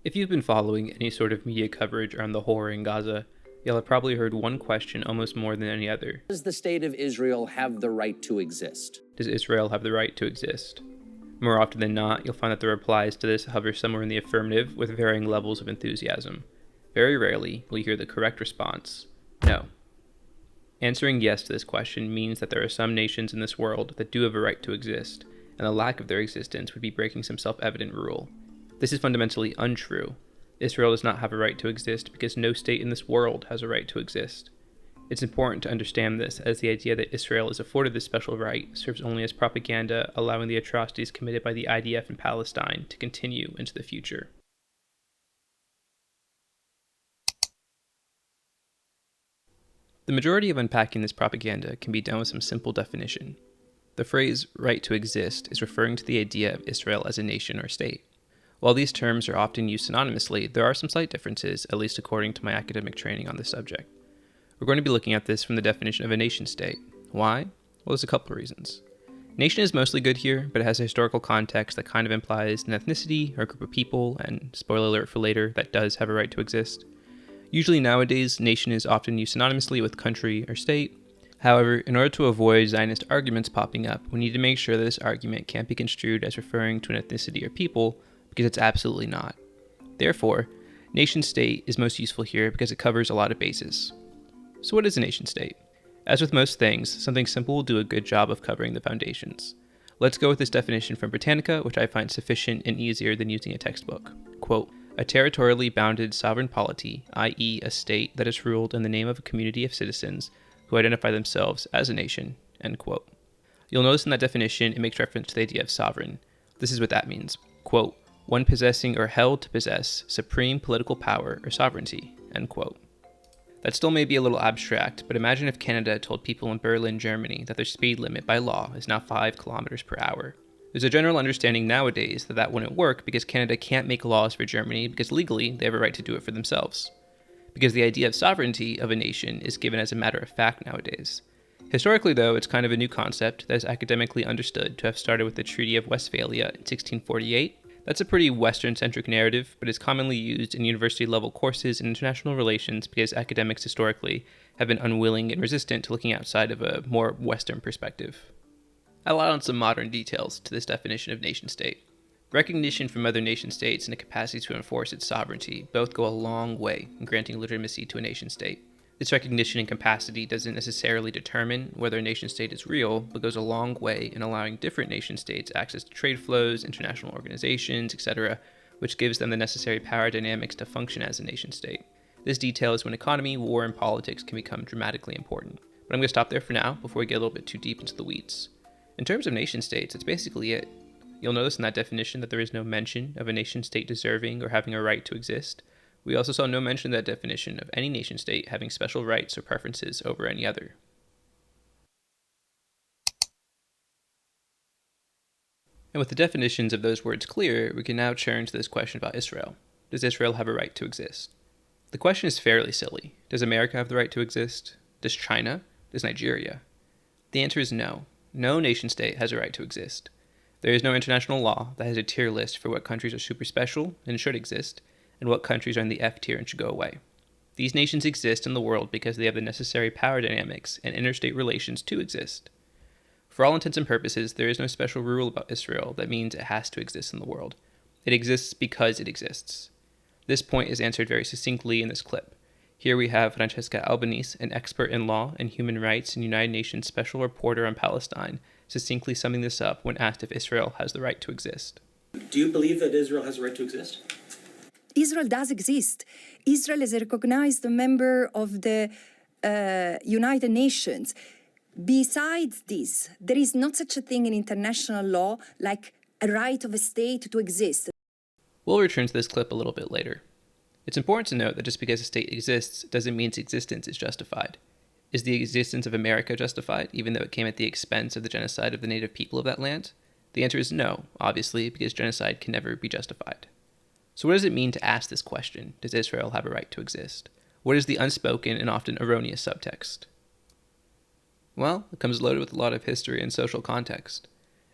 If you've been following any sort of media coverage around the horror in Gaza, you'll have probably heard one question almost more than any other. Does the state of Israel have the right to exist? Does Israel have the right to exist? More often than not, you'll find that the replies to this hover somewhere in the affirmative with varying levels of enthusiasm. Very rarely will you hear the correct response, no. Answering yes to this question means that there are some nations in this world that do have a right to exist, and the lack of their existence would be breaking some self-evident rule. This is fundamentally untrue. Israel does not have a right to exist because no state in this world has a right to exist. It's important to understand this, as the idea that Israel is afforded this special right serves only as propaganda, allowing the atrocities committed by the IDF in Palestine to continue into the future. The majority of unpacking this propaganda can be done with some simple definition. The phrase right to exist is referring to the idea of Israel as a nation or state. While these terms are often used synonymously, there are some slight differences, at least according to my academic training on this subject. We're going to be looking at this from the definition of a nation-state. Why? Well, there's a couple of reasons. Nation is mostly good here, but it has a historical context that kind of implies an ethnicity or a group of people, and spoiler alert for later, that does have a right to exist. Usually nowadays, nation is often used synonymously with country or state. However, in order to avoid Zionist arguments popping up, we need to make sure that this argument can't be construed as referring to an ethnicity or people, because it's absolutely not. Therefore, nation-state is most useful here because it covers a lot of bases. So what is a nation-state? As with most things, something simple will do a good job of covering the foundations. Let's go with this definition from Britannica, which I find sufficient and easier than using a textbook. Quote, a territorially bounded sovereign polity, i.e. a state that is ruled in the name of a community of citizens who identify themselves as a nation, end quote. You'll notice in that definition it makes reference to the idea of sovereign. This is what that means. Quote, one possessing or held to possess supreme political power or sovereignty, end quote. That still may be a little abstract, but imagine if Canada told people in Berlin, Germany that their speed limit by law is now 5 kilometers per hour. There's a general understanding nowadays that that wouldn't work because Canada can't make laws for Germany because legally they have a right to do it for themselves. Because the idea of sovereignty of a nation is given as a matter of fact nowadays. Historically, though, it's kind of a new concept that is academically understood to have started with the Treaty of Westphalia in 1648. That's a pretty Western-centric narrative, but is commonly used in university-level courses in international relations because academics historically have been unwilling and resistant to looking outside of a more Western perspective. I'll add on some modern details to this definition of nation-state. Recognition from other nation-states and a capacity to enforce its sovereignty both go a long way in granting legitimacy to a nation-state. This recognition and capacity doesn't necessarily determine whether a nation-state is real, but goes a long way in allowing different nation-states access to trade flows, international organizations, etc., which gives them the necessary power dynamics to function as a nation-state. This detail is when economy, war, and politics can become dramatically important. But I'm going to stop there for now before we get a little bit too deep into the weeds. In terms of nation-states, that's basically it. You'll notice in that definition that there is no mention of a nation-state deserving or having a right to exist. We also saw no mention in that definition of any nation-state having special rights or preferences over any other. And with the definitions of those words clear, we can now turn to this question about Israel. Does Israel have a right to exist? The question is fairly silly. Does America have the right to exist? Does China? Does Nigeria? The answer is no. No nation-state has a right to exist. There is no international law that has a tier list for what countries are super special and should exist, and what countries are in the F tier and should go away. These nations exist in the world because they have the necessary power dynamics and interstate relations to exist. For all intents and purposes, there is no special rule about Israel that means it has to exist in the world. It exists because it exists. This point is answered very succinctly in this clip. Here we have Francesca Albanese, an expert in law and human rights and United Nations Special Reporter on Palestine, succinctly summing this up when asked if Israel has the right to exist. Do you believe that Israel has a right to exist? Israel does exist. Israel is a recognized member of the United Nations. Besides this, there is not such a thing in international law like a right of a state to exist. We'll return to this clip a little bit later. It's important to note that just because a state exists doesn't mean its existence is justified. Is the existence of America justified, even though it came at the expense of the genocide of the native people of that land? The answer is no, obviously, because genocide can never be justified. So what does it mean to ask this question? Does Israel have a right to exist? What is the unspoken and often erroneous subtext? Well, it comes loaded with a lot of history and social context.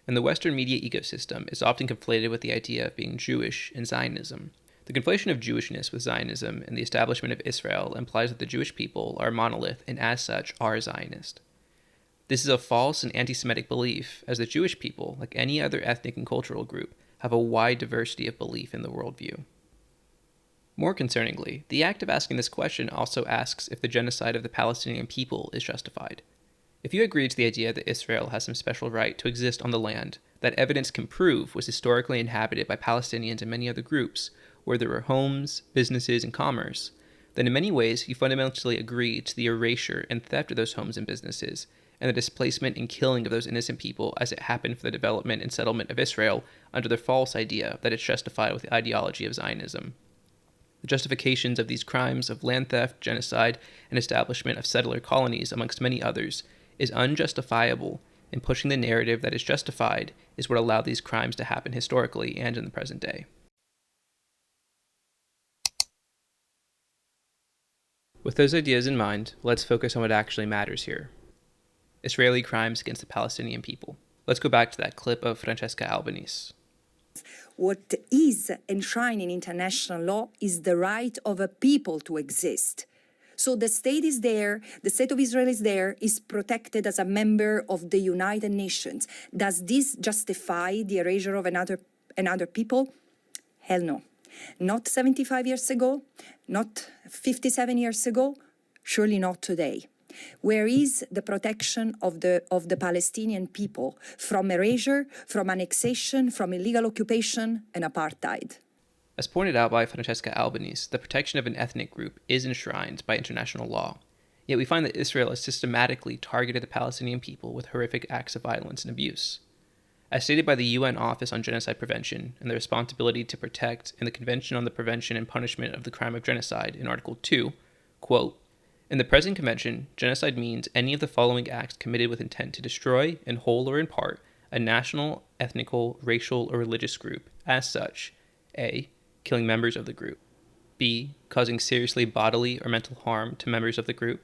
In the Western media ecosystem, it's often conflated with the idea of being Jewish and Zionism. The conflation of Jewishness with Zionism and the establishment of Israel implies that the Jewish people are a monolith and as such are Zionist. This is a false and anti-Semitic belief, as the Jewish people, like any other ethnic and cultural group, have a wide diversity of belief in the worldview. More concerningly, the act of asking this question also asks if the genocide of the Palestinian people is justified. If you agree to the idea that Israel has some special right to exist on the land that evidence can prove was historically inhabited by Palestinians and many other groups, where there were homes, businesses, and commerce, then in many ways you fundamentally agree to the erasure and theft of those homes and businesses, and the displacement and killing of those innocent people as it happened for the development and settlement of Israel under the false idea that it's justified with the ideology of Zionism. The justifications of these crimes of land theft, genocide, and establishment of settler colonies, amongst many others, is unjustifiable, and pushing the narrative that is justified is what allowed these crimes to happen historically and in the present day. With those ideas in mind, let's focus on what actually matters here. Israeli crimes against the Palestinian people. Let's go back to that clip of Francesca Albanese. What is enshrined in international law is the right of a people to exist. So the state is there, the state of Israel is there, is protected as a member of the United Nations. Does this justify the erasure of another people? Hell no. Not 75 years ago, not 57 years ago, surely not today. Where is the protection of the Palestinian people from erasure, from annexation, from illegal occupation and apartheid? As pointed out by Francesca Albanese, the protection of an ethnic group is enshrined by international law. Yet we find that Israel has systematically targeted the Palestinian people with horrific acts of violence and abuse. As stated by the UN Office on Genocide Prevention and the Responsibility to Protect in the Convention on the Prevention and Punishment of the Crime of Genocide in Article 2, quote, "In the present convention, genocide means any of the following acts committed with intent to destroy, in whole or in part, a national, ethnical, racial, or religious group, as such, a. Killing members of the group, b. Causing seriously bodily or mental harm to members of the group,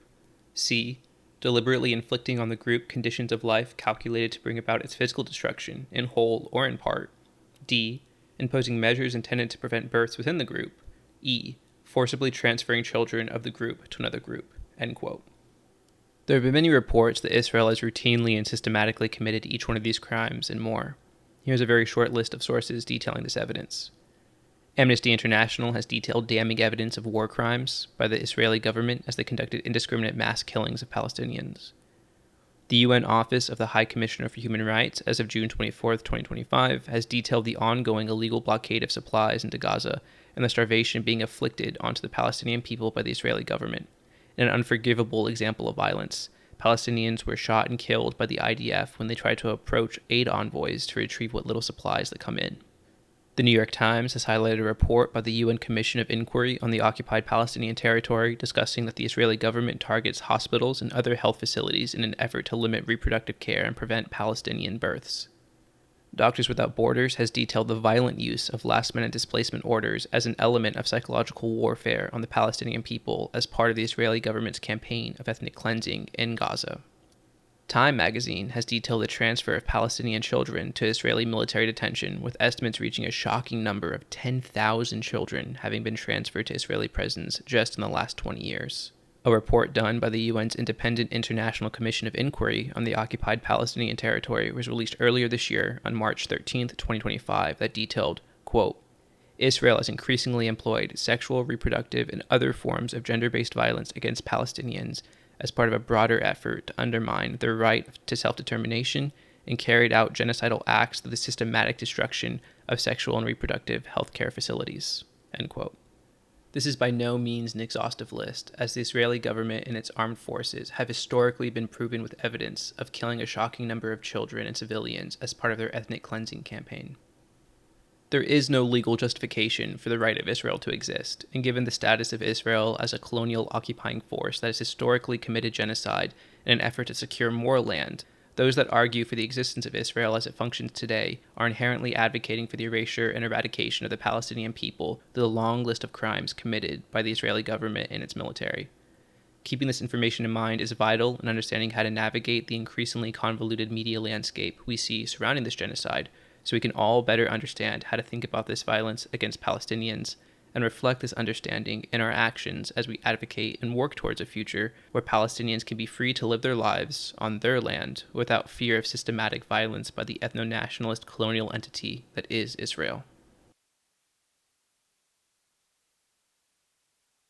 c. Deliberately inflicting on the group conditions of life calculated to bring about its physical destruction, in whole or in part, d. Imposing measures intended to prevent births within the group, e. Forcibly transferring children of the group to another group," end quote. There have been many reports that Israel has routinely and systematically committed each one of these crimes and more. Here's a very short list of sources detailing this evidence. Amnesty International has detailed damning evidence of war crimes by the Israeli government as they conducted indiscriminate mass killings of Palestinians. The UN Office of the High Commissioner for Human Rights, as of June 24, 2025, has detailed the ongoing illegal blockade of supplies into Gaza and the starvation being inflicted onto the Palestinian people by the Israeli government. In an unforgivable example of violence, Palestinians were shot and killed by the IDF when they tried to approach aid envoys to retrieve what little supplies that come in. The New York Times has highlighted a report by the UN Commission of Inquiry on the occupied Palestinian territory discussing that the Israeli government targets hospitals and other health facilities in an effort to limit reproductive care and prevent Palestinian births. Doctors Without Borders has detailed the violent use of last-minute displacement orders as an element of psychological warfare on the Palestinian people as part of the Israeli government's campaign of ethnic cleansing in Gaza. Time magazine has detailed the transfer of Palestinian children to Israeli military detention, with estimates reaching a shocking number of 10,000 children having been transferred to Israeli prisons just in the last 20 years. A report done by the UN's Independent International Commission of Inquiry on the occupied Palestinian territory was released earlier this year on March 13, 2025, that detailed, quote, "Israel has increasingly employed sexual, reproductive, and other forms of gender-based violence against Palestinians as part of a broader effort to undermine their right to self-determination and carried out genocidal acts through the systematic destruction of sexual and reproductive health care facilities," end quote. This is by no means an exhaustive list, as the Israeli government and its armed forces have historically been proven with evidence of killing a shocking number of children and civilians as part of their ethnic cleansing campaign. There is no legal justification for the right of Israel to exist, and given the status of Israel as a colonial occupying force that has historically committed genocide in an effort to secure more land, those that argue for the existence of Israel as it functions today are inherently advocating for the erasure and eradication of the Palestinian people through the long list of crimes committed by the Israeli government and its military. Keeping this information in mind is vital in understanding how to navigate the increasingly convoluted media landscape we see surrounding this genocide, so we can all better understand how to think about this violence against Palestinians and reflect this understanding in our actions as we advocate and work towards a future where Palestinians can be free to live their lives on their land without fear of systematic violence by the ethno-nationalist colonial entity that is Israel.